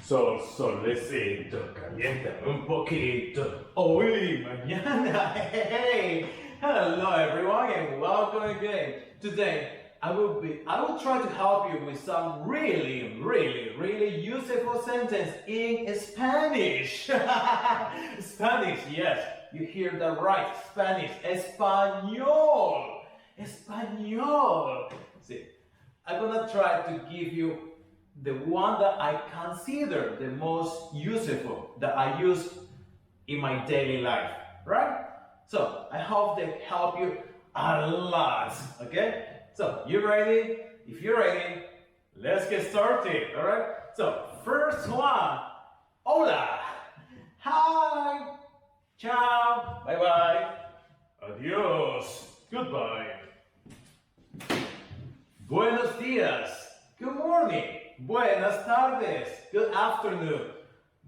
Solecito, caliéntame un poquito. Hoy, mañana. Hey, hello everyone and welcome again. Today I will try to help you with some really useful sentence in Spanish. Spanish, yes, you hear that right. Spanish, Español, Español. See, I'm gonna try to give you the one that I consider the most useful, that I use in my daily life, right? So I hope they help you a lot, okay? So you ready? If you're ready, let's get started, all right? So first one, hola, hi, ciao, bye-bye, adios, goodbye, buenos días, good morning, buenas tardes, good afternoon,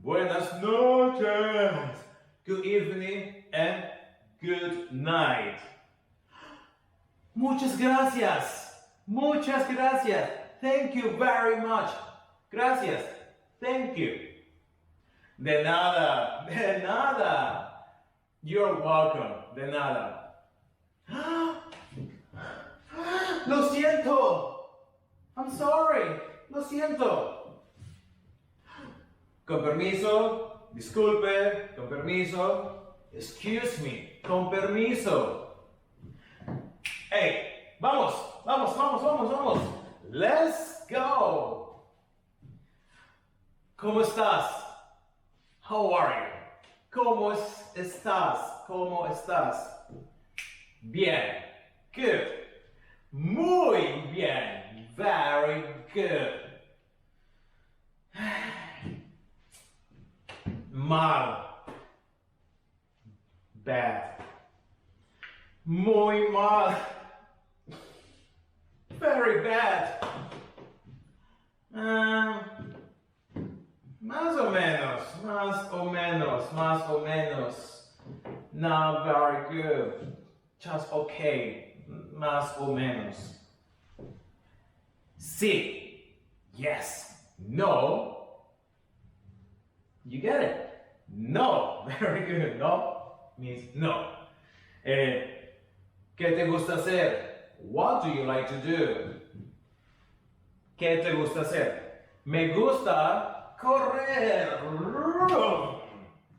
buenas noches, good evening, and good night. Muchas gracias. Muchas gracias. Thank you very much. Gracias. Thank you. De nada. De nada. You're welcome. De nada. Lo siento. I'm sorry. Lo siento. Con permiso. Disculpe. Con permiso. Excuse me. Con permiso. Hey, vamos. Let's go. ¿Cómo estás? How are you? ¿Cómo estás? ¿Cómo estás? Bien. Good. Muy bien. Very good. Mal. Bad. Muy mal. Very bad. Más o menos. Not very good. Just okay. Más o menos. Sí. Yes. No. You get it? No. Very good. No means no. ¿Qué te gusta hacer? What do you like to do? ¿Qué te gusta hacer? Me gusta correr. Run.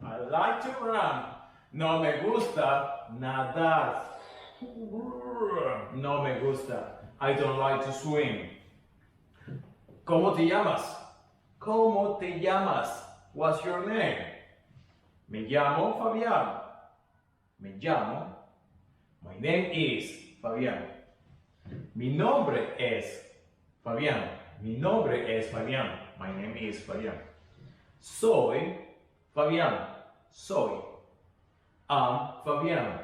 I like to run. No me gusta nadar. No me gusta. I don't like to swim. ¿Cómo te llamas? ¿Cómo te llamas? What's your name? Me llamo Fabián. Me llamo. My name is Fabián. Mi nombre es Fabián. Mi nombre es Fabián. My name is Fabián. Soy Fabián. Soy. I'm Fabián.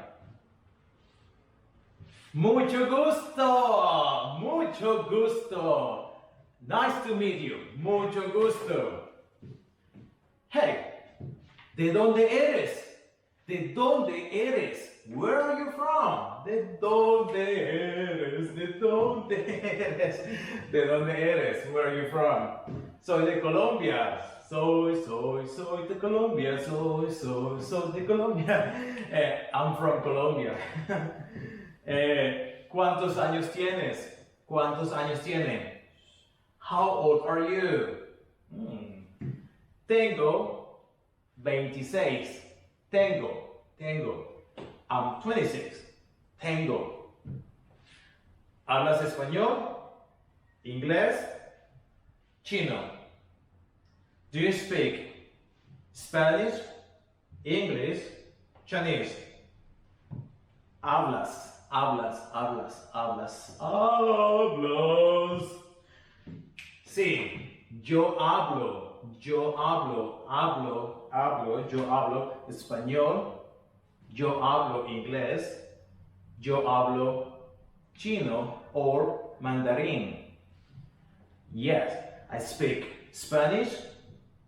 Mucho gusto. Mucho gusto. Nice to meet you. Mucho gusto. Hey, ¿de dónde eres? ¿De dónde eres? Where are you from? ¿De dónde eres? ¿De dónde eres? ¿De dónde eres? Where are you from? Soy de Colombia. Soy de Colombia. Soy de Colombia. I'm from Colombia. ¿Cuántos años tienes? ¿Cuántos años tiene? How old are you? Tengo 26. Tengo. I'm 26. Tengo. ¿Hablas español? ¿Inglés? ¿Chino? Do you speak Spanish? English? Chinese? Hablas. Sí, yo hablo español. Yo hablo inglés, yo hablo chino or mandarin. Yes, I speak Spanish,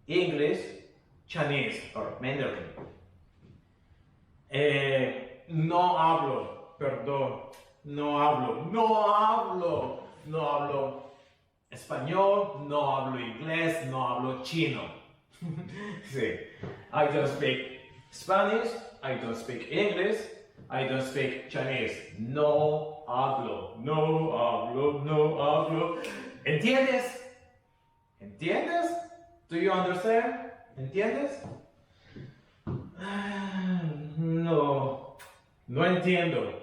English, Chinese or Mandarin. No hablo español, no hablo inglés, no hablo chino. Sí. I don't speak Spanish, I don't speak English, I don't speak Chinese. No hablo, no hablo, no hablo. ¿Entiendes? ¿Entiendes? Do you understand? ¿Entiendes? No, no entiendo.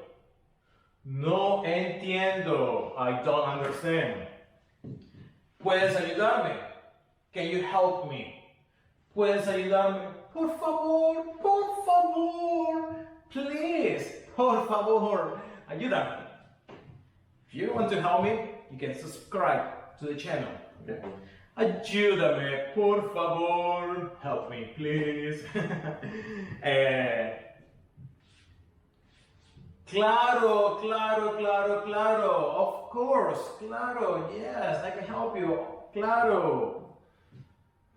No entiendo. I don't understand. ¿Puedes ayudarme? Can you help me? ¿Puedes ayudarme? Por favor, por favor. Please, por favor, ayúdame. If you want to help me, you can subscribe to the channel. Okay? Ayúdame, por favor. Help me, please. Claro, claro, claro, claro. Of course, claro. Yes, I can help you. Claro.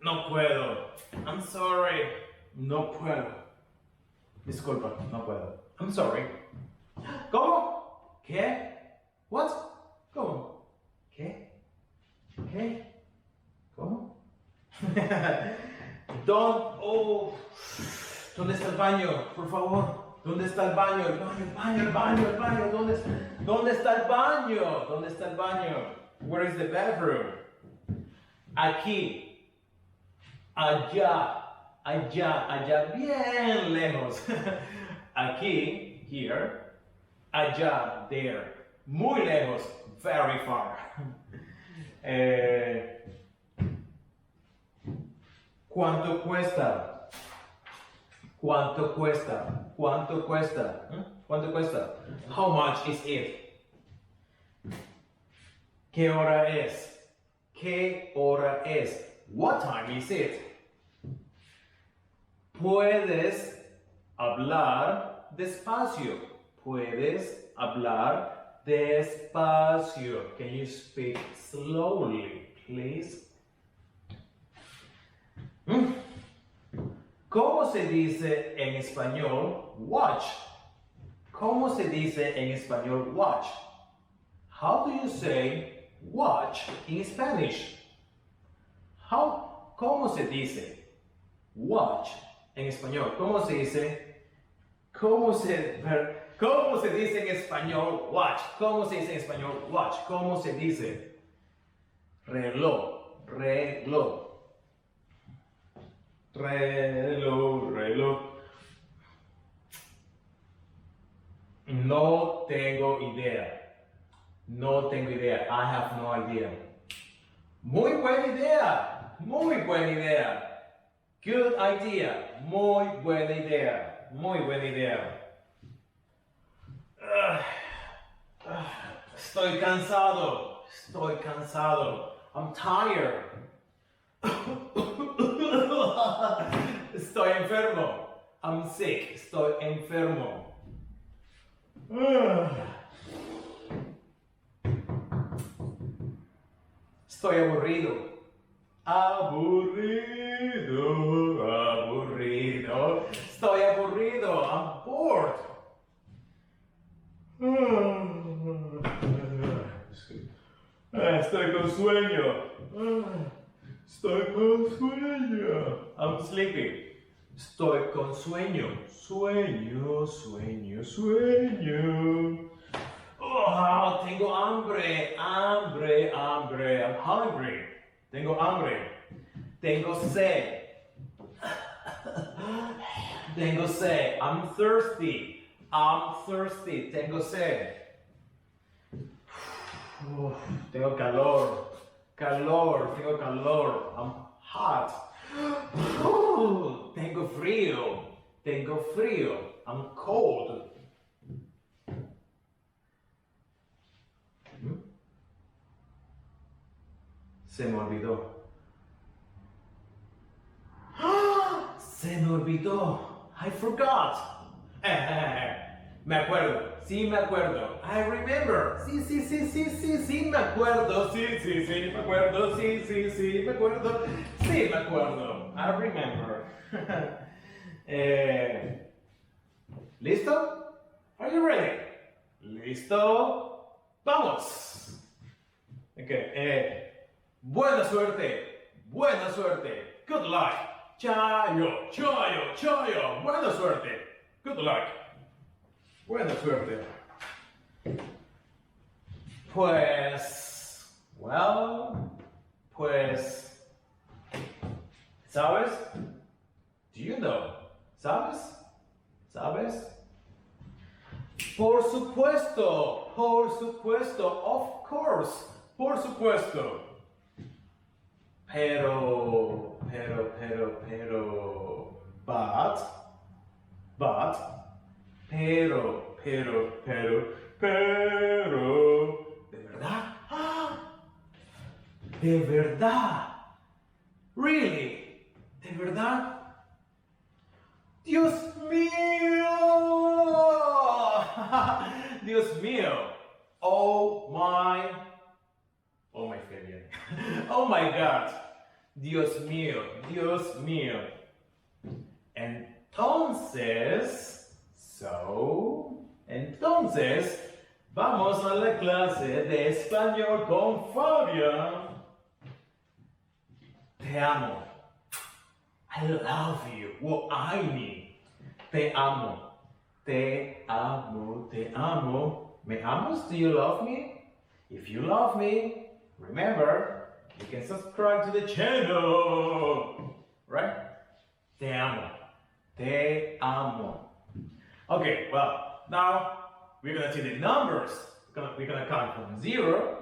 No puedo. I'm sorry. No puedo. Disculpa, no puedo. I'm sorry. ¿Cómo? ¿Qué? What? ¿Cómo? ¿Qué? ¿Qué? ¿Cómo? ¿Dónde está el baño? Por favor. ¿Dónde está el baño? El baño, el baño, el baño. ¿Dónde está el baño? ¿Dónde está el baño? Where is the bathroom? Aquí. Allá. Allá, allá, bien lejos. Aquí, here. Allá, there. Muy lejos, very far. ¿Cuánto cuesta? ¿Cuánto cuesta? ¿Cuánto cuesta? ¿Cuánto cuesta? How much is it? ¿Qué hora es? ¿Qué hora es? What time is it? Puedes hablar despacio. Puedes hablar despacio. Can you speak slowly, please? ¿Cómo se dice en español watch? ¿Cómo se dice en español watch? How do you say watch in Spanish? ¿Cómo se dice watch en español? ¿Cómo se dice? ¿Cómo se dice en español watch? ¿Cómo se dice en español watch? ¿Cómo se dice? Reloj, reloj. Reloj, reloj. No tengo idea. No tengo idea. I have no idea. Muy buena idea. Muy buena idea. Good idea. Muy buena idea. Muy buena idea. Estoy cansado. Estoy cansado. I'm tired. Estoy enfermo. I'm sick. Estoy enfermo. Estoy aburrido. Aburrido. Aburrido. Estoy aburrido. I'm bored. Estoy con sueño. Estoy con sueño. I'm sleepy. Estoy con sueño. Sueño, sueño, sueño. Oh, tengo hambre. Hambre, hambre. I'm hungry. Tengo hambre. Tengo sed. Tengo sed. I'm thirsty. I'm thirsty. Tengo sed. Tengo calor. Calor, tengo calor. I'm hot. Tengo frío. Tengo frío. I'm cold. Se me olvidó. Se me olvidó. I forgot. Me acuerdo. Sí, me acuerdo. I remember. Sí, me acuerdo. Sí, me acuerdo. Sí, me acuerdo. Sí, me acuerdo. I remember. ¿Listo? Are you ready? ¿Listo? ¡Vamos! Okay. Buena suerte. Buena suerte. Good luck. Chayo, chayo, chayo. Buena suerte. Good luck. Buena suerte. Pues, ¿sabes? Do you know? ¿Sabes? ¿Sabes? Por supuesto, of course, por supuesto. Pero, but, ¿de verdad? ¡Ah! ¿De verdad? Really? ¿De verdad? ¡Dios mío! ¡Dios mío! Oh my failure. Oh my God. Dios mío, Dios mío. Entonces, vamos a la clase de español con Fabián. Te amo. I love you. What I mean. Te amo. Te amo. Te amo. ¿Me amas? Do you love me? If you love me, remember, you can subscribe to the channel. Right? Te amo. Te amo. Okay, well, now we're gonna see the numbers. We're gonna count from 0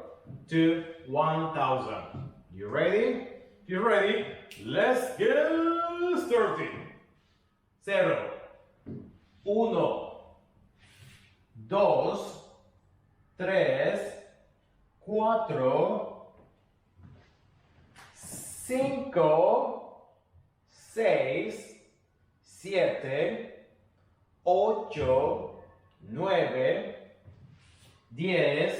to 1,000. You ready? If you're ready, let's get started. 0, 1, 2, 3, 4, 5, 6, 7, 8, 9, 10,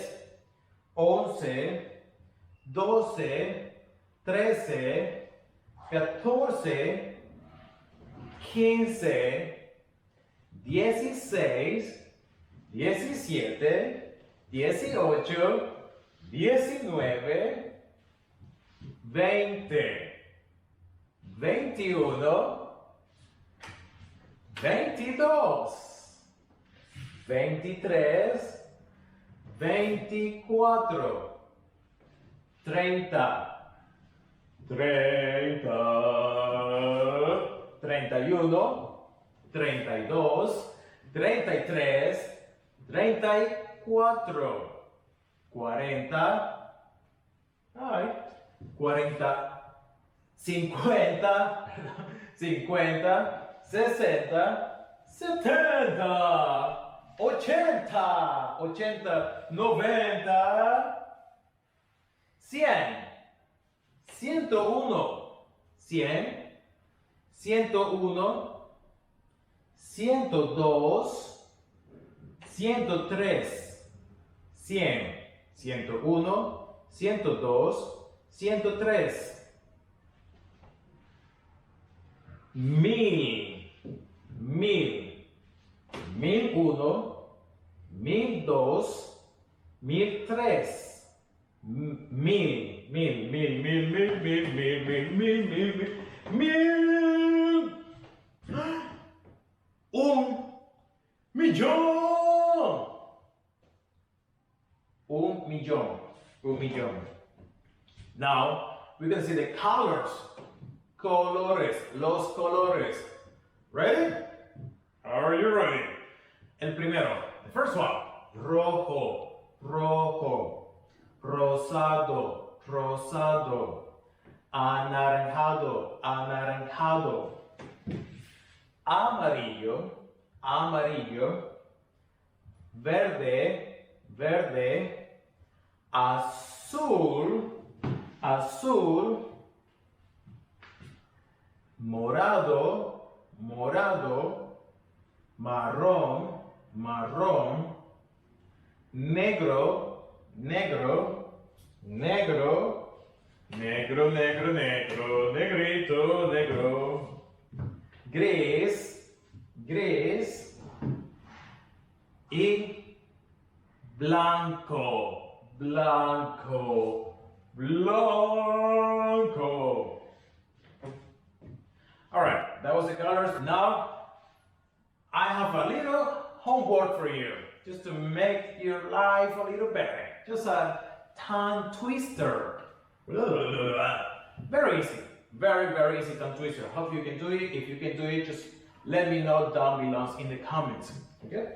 11, 12, 13, 14, 15, 16, 17, 18, 19, 20, 21, 22, 23, 24, 30, 31, 32, 33, 34, 40, 50, 50, 60, 70, 80, 90, 100, 101, 100, 101, 102, 103, 100, 101, 102, 103, 1000, 1000, 1001, 1002, 1003, 1000, 1 millón. Now we're gonna see the colors. Los colores. Ready? Are you ready? El primero, the first one. Rojo, rosado, anaranjado, amarillo, verde, azul, morado, marrón, negro, negrito, gris y blanco. was the colors. Now, I have a little homework for you, just to make your life a little better. Just a tongue twister. Very easy. Very easy tongue twister. Hope you can do it. If you can do it, just let me know down below in the comments. Okay?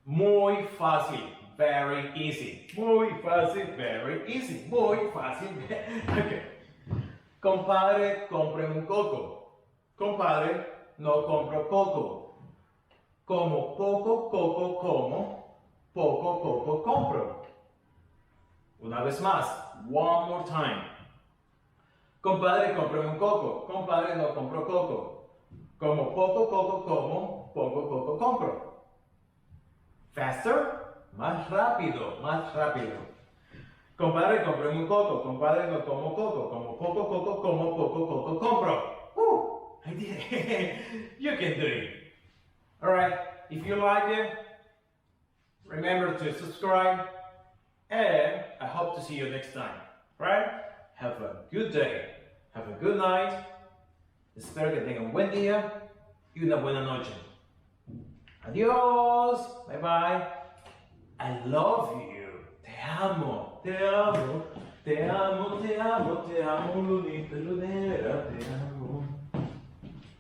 Muy fácil. Very easy. Muy fácil. Very easy. Muy fácil. Okay. Compadre, compre un coco. Compadre, no compro coco. Como poco coco como, poco coco compro. Una vez más. One more time. Compadre, compre un coco. Compadre, no compro coco. Como poco coco como, poco coco compro. Faster. Más rápido, más rápido. Compadre, compre un coco. Compadre, no como coco. Como poco coco como, poco coco compro. I did it. You can do it. Alright, if you like it, remember to subscribe. And I hope to see you next time. Right? Have a good day. Have a good night. Espero que tengan un buen día y una buena noche. Adiós. Bye bye. I love you. Te amo. Te amo. Te amo, te amo, te amo, lunita, lunera, te amo.